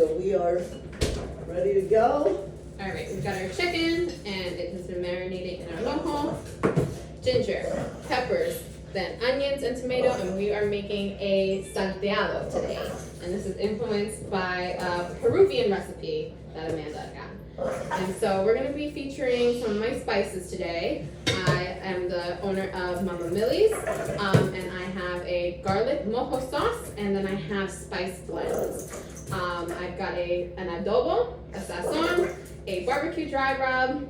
so we are ready to go. All right, we've got our chicken, and it has been marinating in our mojo. Ginger, peppers, then onions and tomato, and we are making a salteado today. And this is influenced by a Peruvian recipe that Amanda got. And so we're gonna be featuring some of my spices today. I am the owner of Mama Millie's, and I have a garlic mojo sauce, and then I have spice blends. I've got an adobo, a sazon, a barbecue dry rub,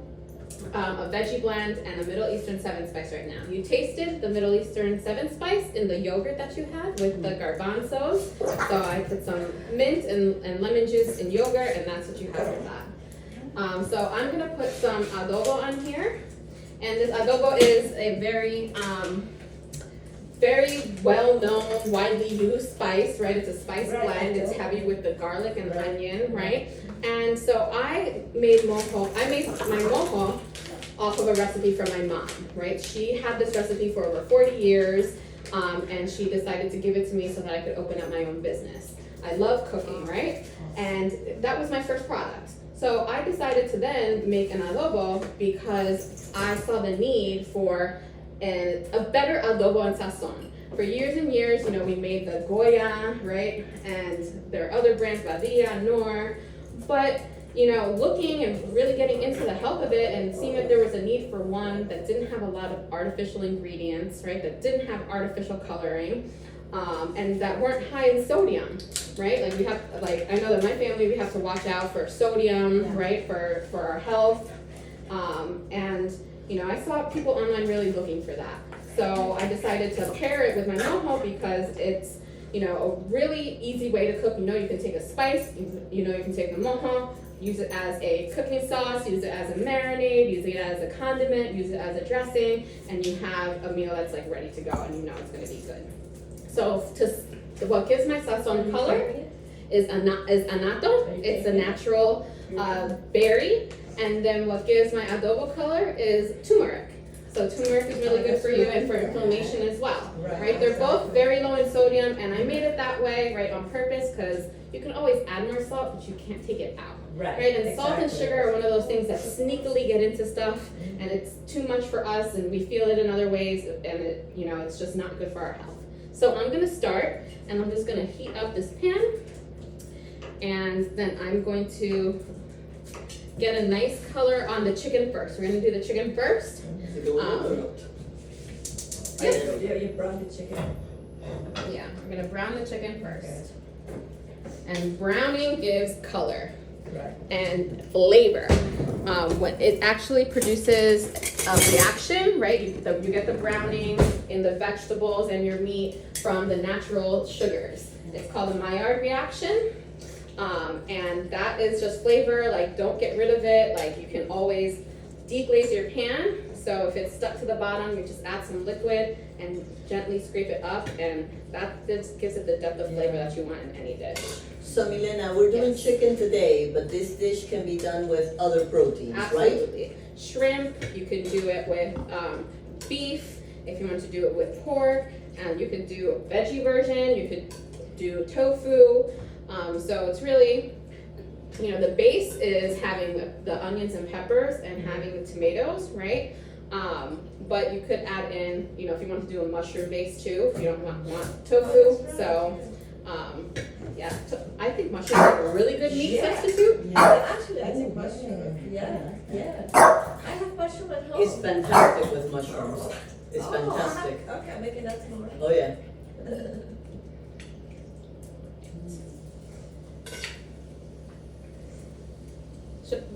a veggie blend, and a Middle Eastern 7-spice right now. You tasted the Middle Eastern 7-spice in the yogurt that you had with the garbanzos. So I put some mint and lemon juice in yogurt, and that's what you have with that. So I'm gonna put some adobo on here. And this adobo is a very well-known, widely used spice, right? It's a spice blend. It's heavy with the garlic and the onion, right? And so I made my mojo off of a recipe from my mom, right? She had this recipe for over 40 years, and she decided to give it to me so that I could open up my own business. I love cooking, right? And that was my first product. So I decided to then make an adobo because I saw the need for a better adobo and sazon. For years and years, you know, we made the Goya, right? And there are other brands, Badia, Nor. But, you know, looking and really getting into the health of it and seeing if there was a need for one that didn't have a lot of artificial ingredients, right? That didn't have artificial coloring, and that weren't high in sodium, right? Like we have, I know that my family, we have to watch out for sodium, right? For our health. And, you know, I saw people online really looking for that. So I decided to pair it with my mojo because it's, you know, a really easy way to cook. You know, you can take a spice, you know, you can take the mojo, use it as a cooking sauce, use it as a marinade, use it as a condiment, use it as a dressing, and you have a meal that's like ready to go and you know it's gonna be good. So what gives my sazon color is anato. It's a natural berry. And then what gives my adobo color is turmeric. So turmeric is really good for you and for inflammation as well, right? They're both very low in sodium, and I made it that way, right, on purpose, because you can always add more salt, but you can't take it out, right? And salt and sugar are one of those things that sneakily get into stuff, and it's too much for us, and we feel it in other ways, and it, you know, it's just not good for our health. So I'm gonna start, and I'm just gonna heat up this pan, and then I'm going to get a nice color on the chicken first. We're gonna do the chicken first. You browned the chicken. Yeah, we're gonna brown the chicken first. And browning gives color and flavor. When it actually produces a reaction, right? You get the browning in the vegetables and your meat from the natural sugars. It's called a Maillard reaction. And that is just flavor, like don't get rid of it. Like you can always deglaze your pan. So if it's stuck to the bottom, you just add some liquid and gently scrape it up, and that just gives it the depth of flavor that you want in any dish. So Milena, we're doing chicken today, but this dish can be done with other proteins, Absolutely. right? Shrimp, you can do it with beef, if you want to do it with pork, and you could do a veggie version, you could do tofu. So it's really, you know, the base is having the onions and peppers and having the tomatoes, right? But you could add in, you know, if you want to do a mushroom base too, if you don't want tofu. So, yeah, I think mushrooms are a really good meat substitute. Yeah, actually, I think mushroom. Yeah. I have mushroom at home. It's fantastic with mushrooms. It's fantastic. Okay, I'm making that tomorrow. Oh yeah.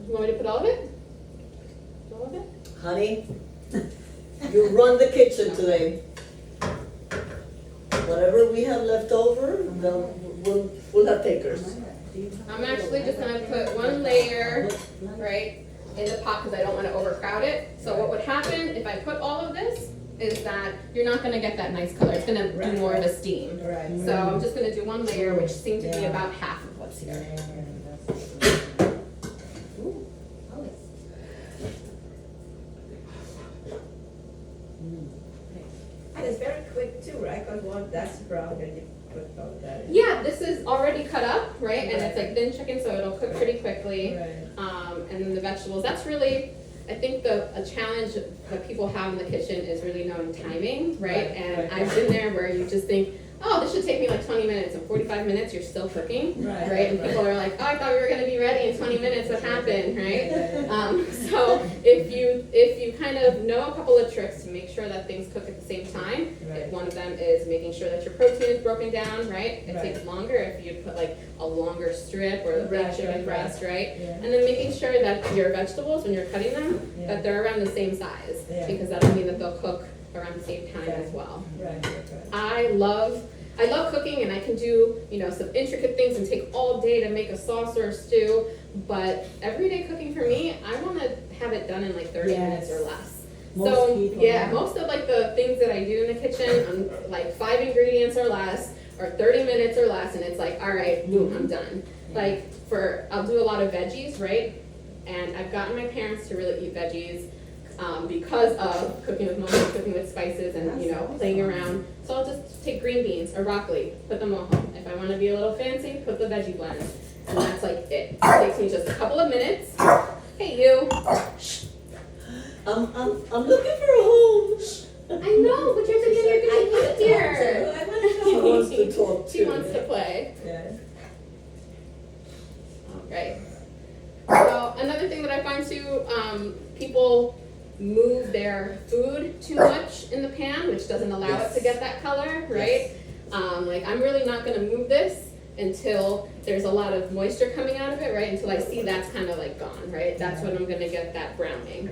You want me to put all of it? All of it? Honey, you run the kitchen today. Whatever we have left over, we'll have takers. I'm actually just gonna put one layer, right, in the pot because I don't want to overcrowd it. So what would happen if I put all of this is that you're not gonna get that nice color. It's gonna do more of the steam. So I'm just gonna do one layer, which seemed to be about half of what's here. And it's very quick too. too, right? Cause one, that's brown, then you put all that in. Yeah, this is already cut up, right? And it's like thin chicken, so it'll cook pretty quickly. Right. And then the vegetables, that's really, I think a challenge that people have in the kitchen is really knowing timing, right? Right, And right, I've been there where you just think, oh, this should take me like 20 minutes, and 45 minutes you're still cooking, Right, right? And right. people are like, oh, I thought we were gonna be ready in 20 minutes, what happened, right? So if you kind of know a couple of tricks to make sure that things cook at the same time, Right. one of them is making sure that your protein is broken down, right? It Right. takes longer if you put like a longer strip or the big Right, chicken right, breast, right? Yeah. And then making sure that your vegetables, when you're cutting them, Yeah. that they're around the same size, Yeah. because that'll mean that they'll cook around the same time Yeah. as well. Right, right. I love cooking, and I can do, some intricate things and take all day to make a sauce or a stew, but everyday cooking for me, I wanna have it done in like 30 Yes. minutes or less. Most So, people, yeah, yeah. most of like the things that I do in the kitchen, I'm like 5 ingredients or less, or 30 minutes or less, and it's like, all right, boom, I'm done. Like, I'll do a lot of veggies, right? And I've gotten my parents to really eat veggies, because of cooking with mojo, cooking with spices, and, playing around. So I'll just take green beans or broccoli, put the mojo. If I wanna be a little fancy, put the veggie blend. And that's like it. It takes me just a couple of minutes. Hey, you. I'm looking for a home. I know, but you're gonna get here. I wanna She know. wants to talk She too. wants to play. Yeah. Alright. So another thing that I find too, people move their food too much in the pan, which doesn't allow it to get that color, right? Like I'm really not gonna move this until there's a lot of moisture coming out of it, right? Until I see that's kind of like gone, right? That's when I'm gonna get that browning.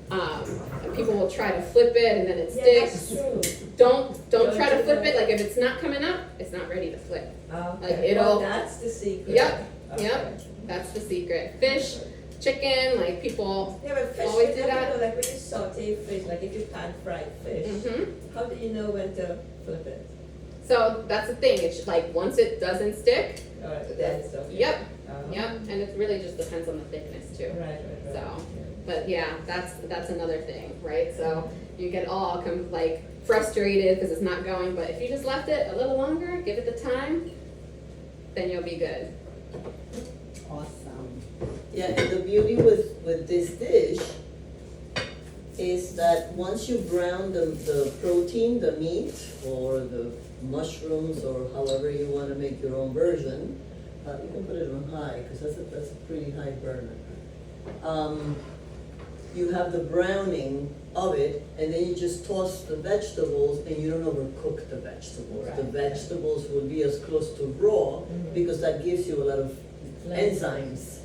And people will try to flip it and then it Yeah, sticks. that's true. Don't try to flip it. Like if it's not coming up, it's not ready to flip. Okay. Like, it'll- That's the secret. Yep, Okay. yep. That's the secret. Fish, chicken, like people. Yeah, but fish, Always you do know, that. like when you saute fish, like if you pan fried fish, how do you know when to flip it? So that's the thing. It's like once it doesn't stick. Alright, then it's okay. Yep, Oh. yep. And it really just depends on the thickness too. Right. So, but yeah, that's another thing, right? So you get all like frustrated because it's not going, but if you just left it a little longer, give it the time, then you'll be good. Awesome. Yeah, and the beauty with this dish is that once you brown the protein, the meat, or the mushrooms, or however you wanna make your own version, you can put it on high, cause that's a pretty high burner. You have the browning of it, and then you just toss the vegetables, and you don't overcook the vegetables. The Right. vegetables will be as close to raw, because that gives you a lot of enzymes.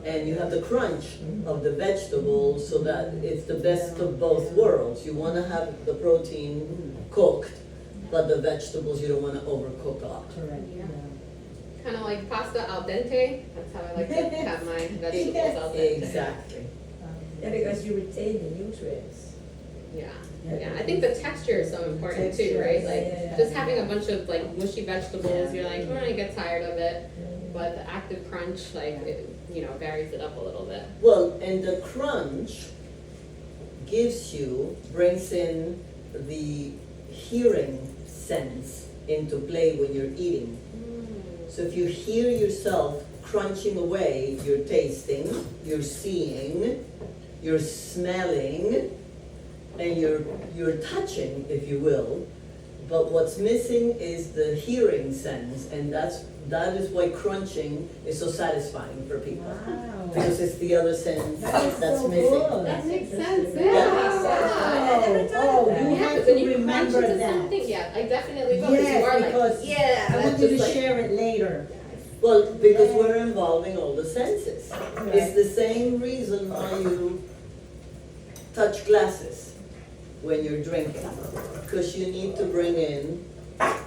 And you have the crunch of the vegetables, so that it's the best of both worlds. You wanna have the protein cooked, but the vegetables you don't wanna overcook up. Correct, Yeah. yeah. Kind of like pasta al dente. That's how I like to have my vegetables al dente. Exactly. Yeah, because you retain the nutrients. Yeah. Yeah, I think the texture is so important too, right? Like Yeah. just having a bunch of like mushy vegetables, you're like, I get tired of it. But the active crunch, like it, varies it up a little bit. Well, and the crunch brings in the hearing sense into play when you're eating. So if you hear yourself crunching away, you're tasting, you're seeing, you're smelling, and you're touching, if you will. But what's missing is the hearing sense, and that is why crunching is so satisfying for people. Wow. Because it's the other sense That is that's so missing. good. That makes sense. Yeah. Yeah. Oh, you Yeah, have but to then you crunch remember into that. something. Yeah, I definitely will. 'Cause you Yes, are like, because yeah. I that's want you to just like- share it later. Well, because we're involving all the senses. It's Right. the same reason why you touch glasses when you're drinking. Because you need to bring in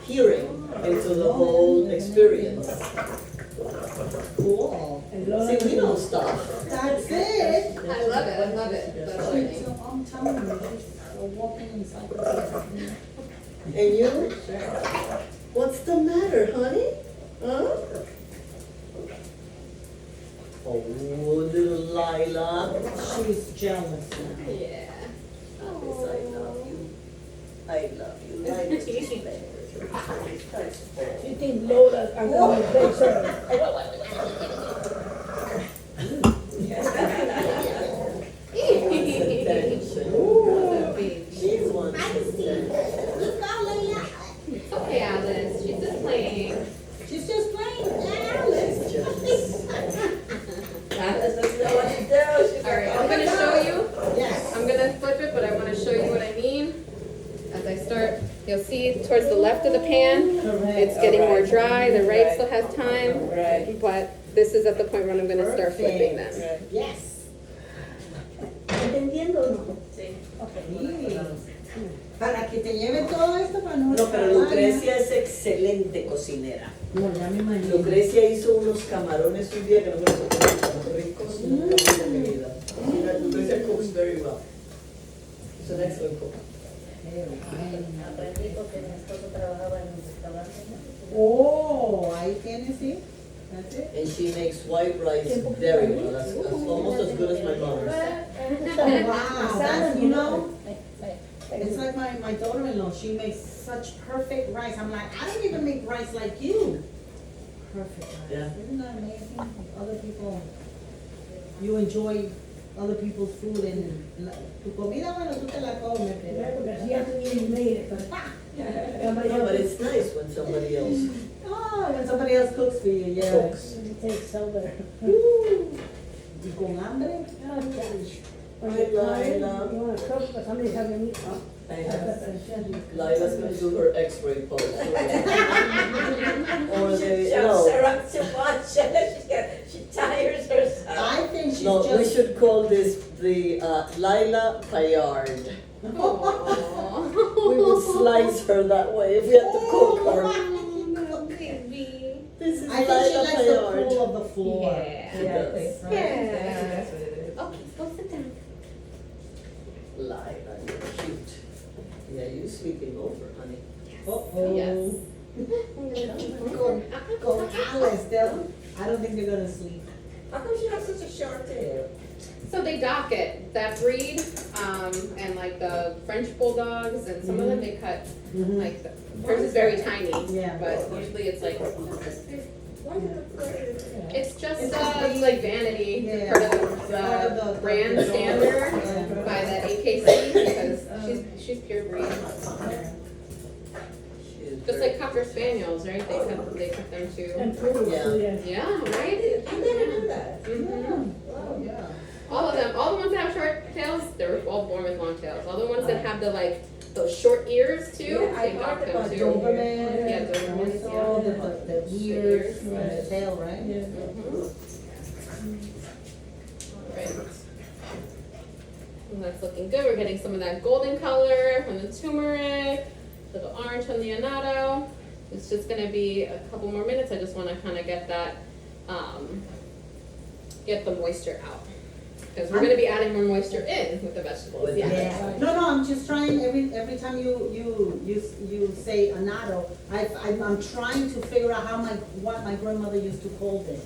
hearing into the whole experience. Cool. See, we know stuff. That's it. I love it. I love it. That's learning. So I'm telling you, just walking inside the And you? What's the matter, honey? Huh? Oh, little Lila. She's jealous now. Yeah. Yes, I love you. I love you. You think Lola, I'm gonna replace her. She's one. It's okay, Alice. She's just playing. She's just playing. She's just. Alice doesn't know what to do. She's All right, like, I'm gonna show you. Yes. I'm gonna flip it, but I want to show you what I mean. As I start, you'll see towards the left of the pan, it's getting more dry. The right still has time, Right. but this is at the point when I'm gonna start flipping them. Right. Yes. ¿Entendiendo o no? Sí. Okay. Para que te lleve todo esto para no. No, pero Lucrecia es excelente cocinera. No, ya me imagino. Lucrecia hizo unos camarones un día que no me los comí tan ricos nunca más en mi vida. Lucrecia cooks very well. She's an excellent cook. Aprendí porque mi esposo trabajaba en un restaurante. Oh, ahí tienes, sí. That's it. And she makes white rice very well. That's almost as good as my mother's. Wow, that's, you know, it's like my daughter-in-law, she makes such perfect rice. I'm like, I don't even make rice like you. Perfect rice. Yeah. Isn't that amazing? Other people, you enjoy other people's food and tu comida, bueno, tú te la comes. Yeah, but it's nice when somebody else Oh, when somebody else cooks for you, yeah. cooks. It tastes so better. Y con hambre. Hi, Lila. You wanna cook, but somebody's having meat. I have. Lila's gonna do her X-ray pose. Or She they, jumps no. around too much. She tires herself. I think she's No, we just. should call this the Lila Payard. We would slice her that way if we had to cook her. This is I think she Lila likes the Payard. cool of the floor. Yeah. Yeah, I think so. Yeah. That's what it is. Okay, go sit down. Lila, you're cute. Yeah, you sleeping over, honey. Uh-oh. Yes. Go Alice, Dylan. I don't think they're gonna sleep. How come she has such a short tail? So they dock it, that breed, and like the French bulldogs, and some of them they cut, like, hers is very tiny, Yeah. but usually it's like, Why did it put it in there? it's just, like vanity, Yeah. part of the brand standard by the AKC, because she's pure breed. Just like Cocker Spaniels, right, they cut them too. Yeah, right? I never knew that. Mhm. Oh, yeah. All of them, all the ones that have short tails, they're all born with long tails. All the ones that have those short ears too, Yeah, I they heard dock them about too. Doberman. Yeah, Dobermans, Also, yeah. the ears, and the tail, right? Mhm. Right. And that's looking good. We're getting some of that golden color from the turmeric, little orange from the annatto. It's just gonna be a couple more minutes. I just wanna kinda get that, get the moisture out. Because we're gonna be adding more moisture in with the vegetables, With yeah. Yeah. No, I'm just trying, every time you say annatto, I'm trying to figure out what my grandmother used to call this.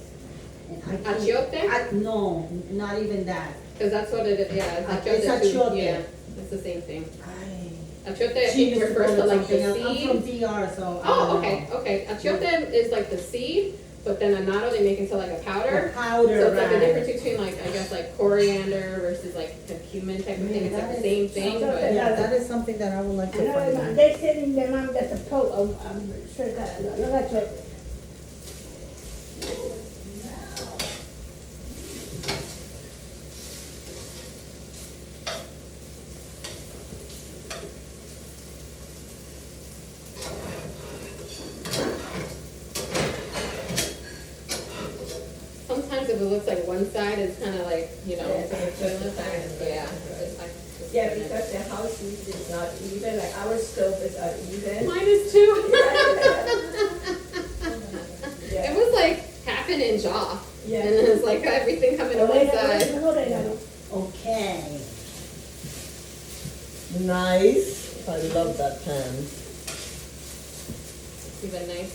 And I can't- Achiote? No, not even that. Because that's what it is, yeah, it's It's achiote too. achiote. Yeah, it's the same thing. I- Achiote, I She think, used to refers call to it like the something else. I'm from seed. DR, so. I Oh, don't okay, know. okay. Achiote is like the seed, but then annatto they make into like a The powder. powder, So it's like the right. difference between like, I guess like coriander versus like a cumin type of thing. It's like the same thing, but. Yeah, that is something that I would like to find out. They're sitting there, mom, that's a toe, I'm sure that, no, that's it. Sometimes if it looks like one side, it's kind of like, you know. Yeah, it's just the side. Yeah. It's Yeah, because the house heat is not even, like our stove is uneven. Mine is too. Yeah. It was like half an inch off. Yeah. And then it's like everything coming to one side. Okay. Nice. I love that pan. Give a nice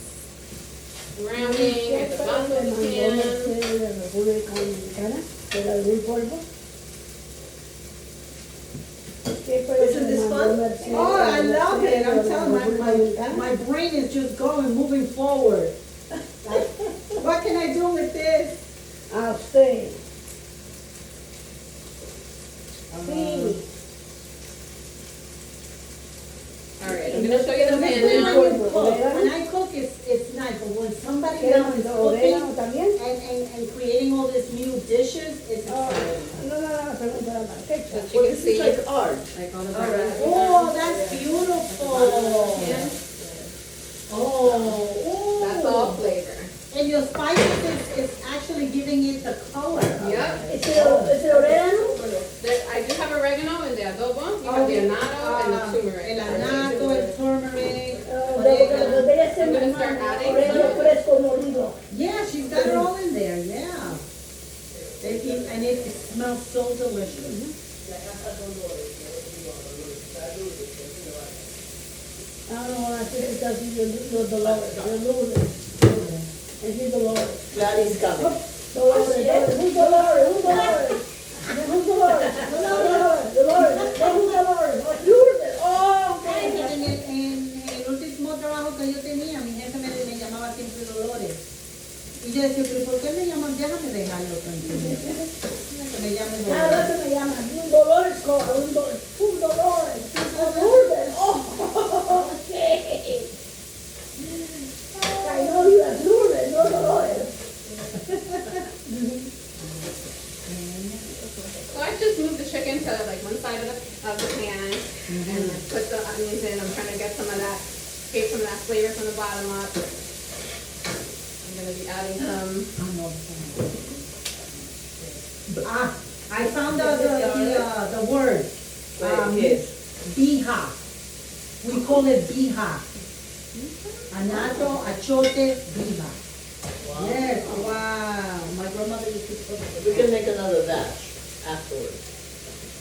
browning at the bottom of the pan. Isn't this fun? Oh, I love it. it, I'm telling my brain is just going, moving forward. Like, what can I do with this? I'll stay. Sí. Alright, I'm gonna show you the pan When now. you cook, when I cook, it's nice, but when somebody else is Orégano cooking también. and creating all these new dishes, it's Oh, exciting. no, pregúntale a ketchup. You Well, can this see, is like art. like all the Alright. garlic. Oh, that's beautiful. Yeah. Oh, That's all flavor. And your spices is actually giving it the color. Yep. ¿Es el orégano? I do have oregano in the adobo, you have the annatto and the turmeric. El anato, el turmeric. Debería ser I'm gonna más start adding orégano some. fresco molido. Yeah, she's got it all in there, yeah. And it smells so delicious. I don't know why I think it's because you're Dolores, you're Lourdes. And she's Dolores. Gladys coming. Dolores, who's Dolores? Who's Dolores? Who's Dolores? Dolores. Who's Dolores? Lourdes. Oh, En okay. el último trabajo que yo tenía, mi jefe me llamaba siempre Dolores. Y yo decía, pero ¿por qué me llaman? Déjame dejarlo tranquilo. Que me llamen Cada Dolores. rato me llaman, un Dolores, un Dolores, un Lourdes. Oh, okay. I know you as Lourdes, no Dolores. So I just moved the chicken to like one side of the pan and put the onions in. I'm trying to get some of that, get some of that flavor from the bottom up. I'm gonna be adding some. I found out the word. Yes. Bija. We call it bija. Anato, achote, bija. Yes, wow. My grandmother used to cook it. We can make another batch afterwards.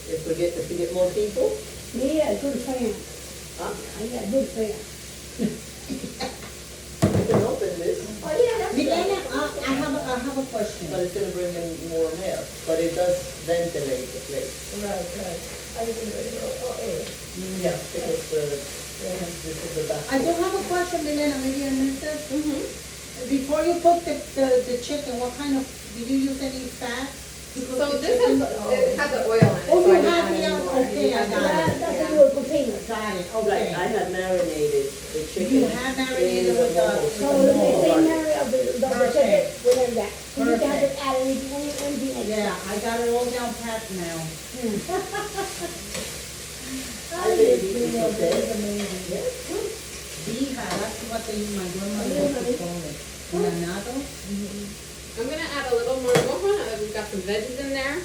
If we get more people, Me, a good fan. huh? I got a good fan. We can open this, Oh, yeah, that's Milena, good. I have a question. but it's gonna bring in more air, but it does ventilate the place. Right. I can do it. Yeah, because this is the back. I do have a question, Milena, maybe I missed it. Mm-hmm. Before you cook the chicken, what kind of, did you use any fat? to cook So the this chicken? it has the oil in it. Oh, so you I didn't have add the any oil. more. Okay, I got it. That's a good container. Got it, Right, okay. I had marinated the chicken. You have marinated in with the- mojo. So the same area of the Perfect. chicken, whatever that. You don't have Perfect. to add anything extra. Yeah, I got it all down pat now. I did, it's okay. Bija, that's what my grandmother used to call it. Anato? I'm gonna add a little more mojo. We've got some veggies in there.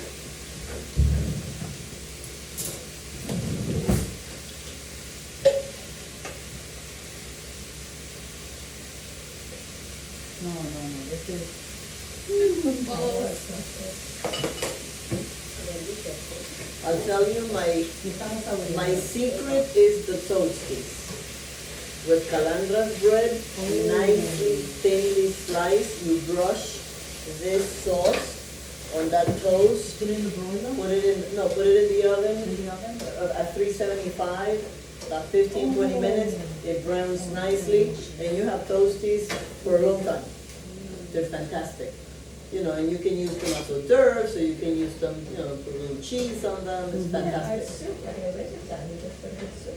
No, this is. I'll tell you, my secret is the toasties. With calandras bread, nicely thinly sliced, you brush this sauce on that toast. Put it in the broiler? Put it in the oven In the oven? at 375, about 15-20 minutes. It browns nicely, and you have toasties for a long time. They're fantastic. You know, and you can use them as hors d'oeuvres, so you can use them, you know, put a little cheese on them. It's fantastic. soup, I mean, this is done, you just put it in soup.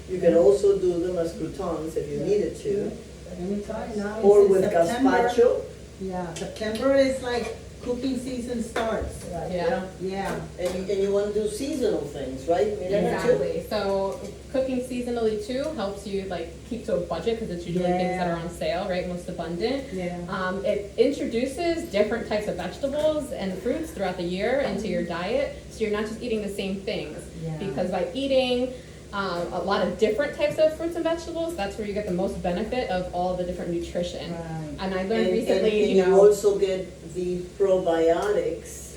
You can also do them as croutons if you needed to, Anytime now. or it's with September. gazpacho. Yeah, September is like cooking season starts. Right. Yeah. Yeah. And you want to do seasonal things, right? Milena, too? Exactly. So cooking seasonally too helps you like keep to a budget because it's usually things that are on sale, right? Most abundant. Yeah. It introduces different types of vegetables and fruits throughout the year into your diet, so you're not just eating the same things. Yeah. Because by eating a lot of different types of fruits and vegetables, that's where you get the most benefit of all the different nutrition. Right. And I learned recently, and you know. also get the probiotics.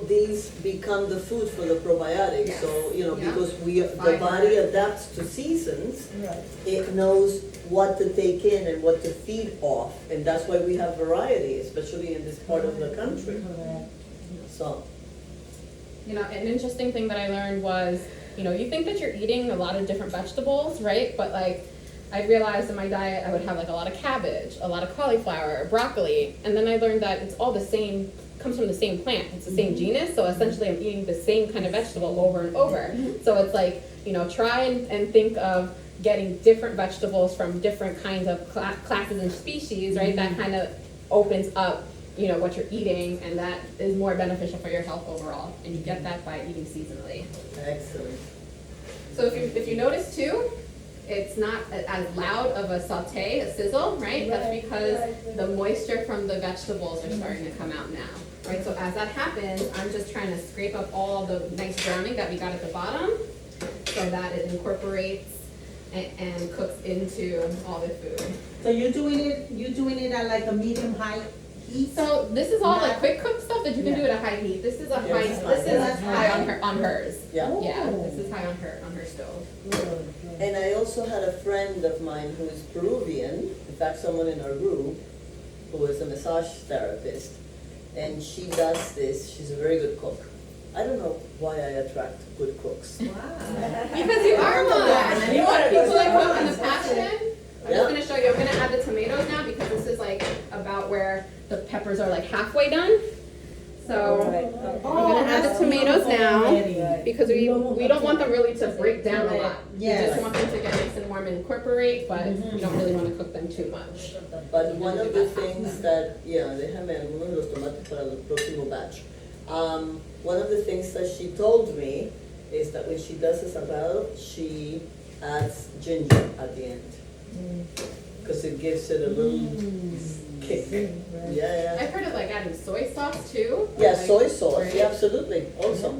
These become the food for the probiotics, Yes. so, you know, Yeah. because the Fiber. body adapts to seasons, Right. it knows what to take in and what to feed off, and that's why we have variety, especially in this part of the country. Correct. So, You know, an interesting thing that I learned was you know, you think that you're eating a lot of different vegetables, right? But like, I realized in my diet I would have like a lot of cabbage, a lot of cauliflower, broccoli, and then I learned that it's all the same, comes from the same plant, it's the same genus, so essentially I'm eating the same kind of vegetable over and over. So it's like, you know, try and think of getting different vegetables from different kinds of classes and species, right? That kind of opens up, you know, what you're eating, and that is more beneficial for your health overall, and you get that by eating seasonally. Excellent. So if you notice too, it's not as loud of a saute, a sizzle, right? That's because the moisture from the vegetables are starting to come out now, right? So as that happens, I'm just trying to scrape up all the nice browning that we got at the bottom so that it incorporates and cooks into all the food. So you're doing it at like a medium high heat? So this is all like Yeah. quick cook stuff that you can do at a high heat. This is a high, Yes, this that's is high on hers. Yeah. Yeah, this is high on her stove. And I also had a friend of mine who is Peruvian, in fact, someone in our group, who is a massage therapist, and she does this. She's a very good cook. I don't know why I attract good cooks. Wow. Because you are one. Yeah. You want people that cook in the Yeah. passion. I'm Yeah. just gonna show you. I'm gonna add the tomatoes now because this is like about where the peppers are like halfway done. So I'm gonna add the tomatoes now because we don't want them really to break down a lot. We Yes. just want them to get nice and warm and incorporate, but we don't really want to cook them too much. But one of the things that, yeah, déjame algunos de los tomates para el próximo batch. One of the things that she told me is that when she does a saltado, she adds ginger at the end. Because it gives it a little kick. Yeah. I've heard of like adding soy sauce too. Yeah, Like, soy sauce, right? yeah, absolutely, also.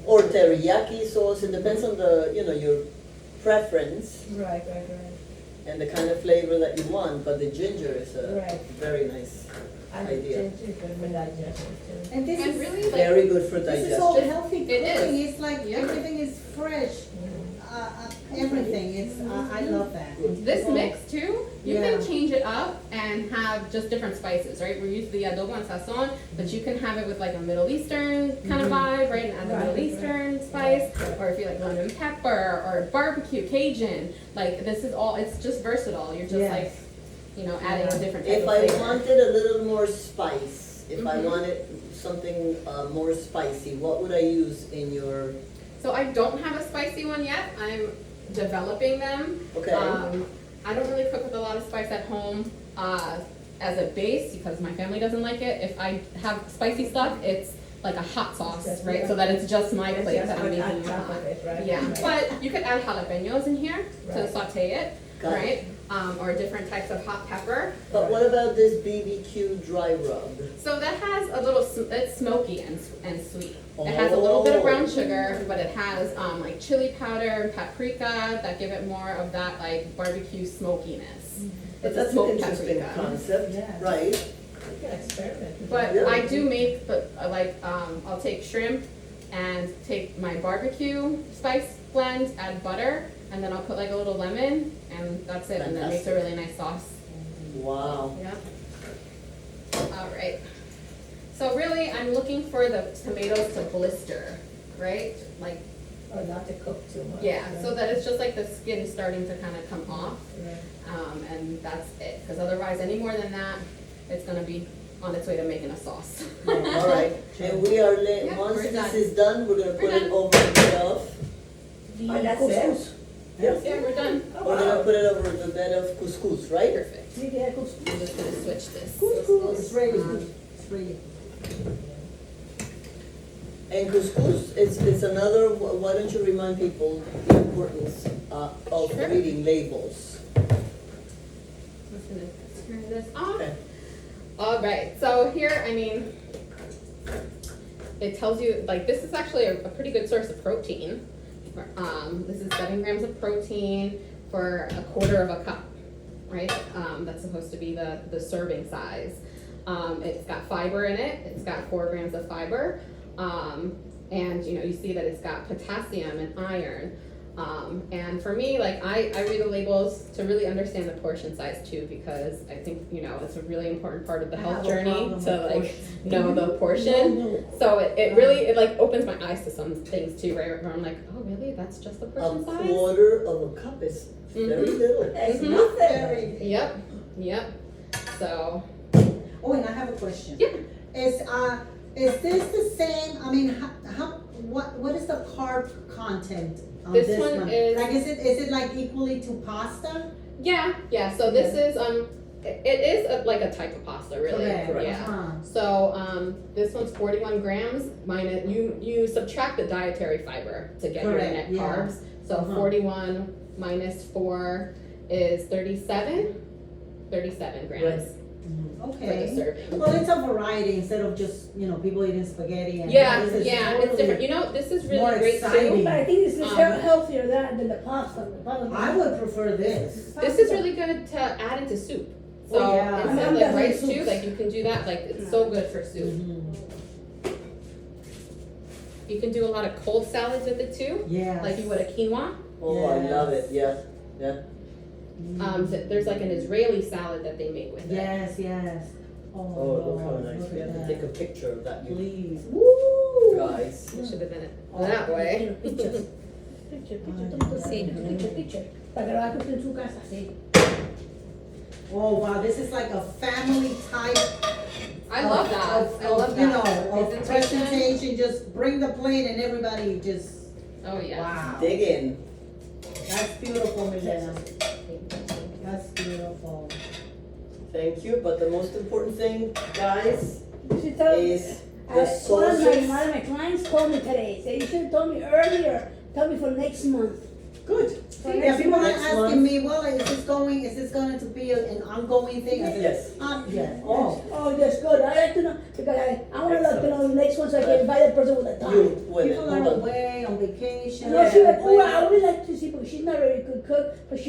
Or teriyaki sauce, it depends on the, you know, your preference Right. and the kind of flavor that you want, but the ginger is a Right. very nice And idea. ginger is good for digestion too. And this And is, really like Very good for this is all digestion. healthy It is. cooking, it's like Yeah. everything is fresh, everything, it's, I love that. this mix too, you Yeah. can change it up and have just different spices, right? We use the adobo and sazon, but you can have it with like a Middle Eastern kind of vibe, right? And add the Middle Eastern spice, or if you like lemon pepper or barbecue Cajun, like this is all, it's just versatile. You're just Yes. like, you know, adding a different type If of I flavor. wanted a little more spice, if I Mhm. wanted something more spicy, what would I use in your, So I don't have a spicy one yet. I'm developing them. okay? I don't really cook with a lot of spice at home as a base because my family doesn't like it. If I have spicy stuff, it's like a hot sauce, right? So that it's just my It's plate just that I'm on making top hot. of it, right? Yeah, Right. but you could add jalapenos in here to Right. saute it, Got it. right? Or different types of hot pepper. But what about this BBQ dry rub? So that has a little, it's smoky and sweet. It has a little bit of brown Oh. sugar, but it has like chili powder and paprika that give it more of that like barbecue smokiness. But It's a that's an smoked interesting paprika. concept, Yeah. right? You can experiment. But Yeah. I do make I'll take shrimp and take my barbecue spice blend, add butter, and then I'll put like a little lemon, and that's it, and that makes a really nice sauce. Wow. Yeah. All right. So really, I'm looking for the tomatoes to blister, right? Like, Or not to cook too much. yeah, so that it's just like the skin starting to kind of come off, Right. and that's it. Because otherwise, any more than that, it's gonna be on its way to making a sauce. All right, and we are, Yeah, once we're this done. is done, we're gonna We're put it done. over the bed of, Oh, that's it? yeah, Yeah, we're done. Oh, we're gonna wow. put it over the bed of couscous, right? Perfect. Sí, que es I'm just gonna switch this. It's ready, it's ready. And couscous, it's another, why don't you remind people the importance of Sure. reading labels? I'm just gonna turn this off. Okay. All right, so here, I mean, it tells you, like, this is actually a pretty good source of protein. This is 7 grams of protein for a quarter of a cup, right? That's supposed to be the serving size. It's got fiber in it. It's got 4 grams of fiber. And, you know, you see that it's got potassium and iron. And for me, like I read the labels to really understand the portion size too, because I think, you know, it's a really important part of the I health have a journey problem to with like know the portion. No. So it really, it like opens my eyes to some things too, right? Where I'm like, oh really, that's just the A portion size? quarter of a cup is very Mhm. little. It's Mhm. nothing. Yep. So, Oh, and I have a question. yeah. Is this the same, I mean, what is the carb content on This this one one? is- Like, is it like equally to pasta? Yeah. So this is, it is like a type of pasta, really. Correct. Yeah. Uh-huh. So this one's 41 grams. Minus you subtract the dietary fiber to get your Correct, net yeah. carbs. So Uh-huh. 41 minus 4 is 37 grams Right. for the Okay. serving. Well, it's a variety instead of just, people eating spaghetti and. Yeah, this is it's totally- different. You know, this is really more great exciting. too. But I think this is Um, healthier than the pasta. The pasta. I would prefer this. This is really good to add into soup. So Oh, yeah. instead I'm of like definitely rice too, soups. like you can do that. Like it's so good for soup. Mhm. You can do a lot of cold salads with it too, Yes. like you would a quinoa. Oh, I love it, yeah. There's like an Israeli salad that they make with it. Yes. Oh, look how Lord, nice. look We at have to that. take a picture of that, you Please. Woo! guys. We should have done it Oh, that way. Picture. Picture. Para que lo haga usted en su casa, sí. Oh, wow, this is like a family type. I love that. Of, I love you that. know, of presentation, just bring the plate and everybody just, Oh yeah. wow. Dig in. That's beautiful, Milena. That's beautiful. Thank you, but the most important thing, guys, You should tell is the one of sauces. my clients called me today. Say, you should have told me earlier. Tell me for next month. Good. Yeah, people are Next asking month. me, well, is this going to be an ongoing thing? I said, Yes. yeah, oh. Oh, that's good. I like to know because I want to like to know the next one so I can invite the person with a time. You, wait, People hold are on. away on vacation. Yeah, she like, oh, I would like to see because she's not a very good cook, but she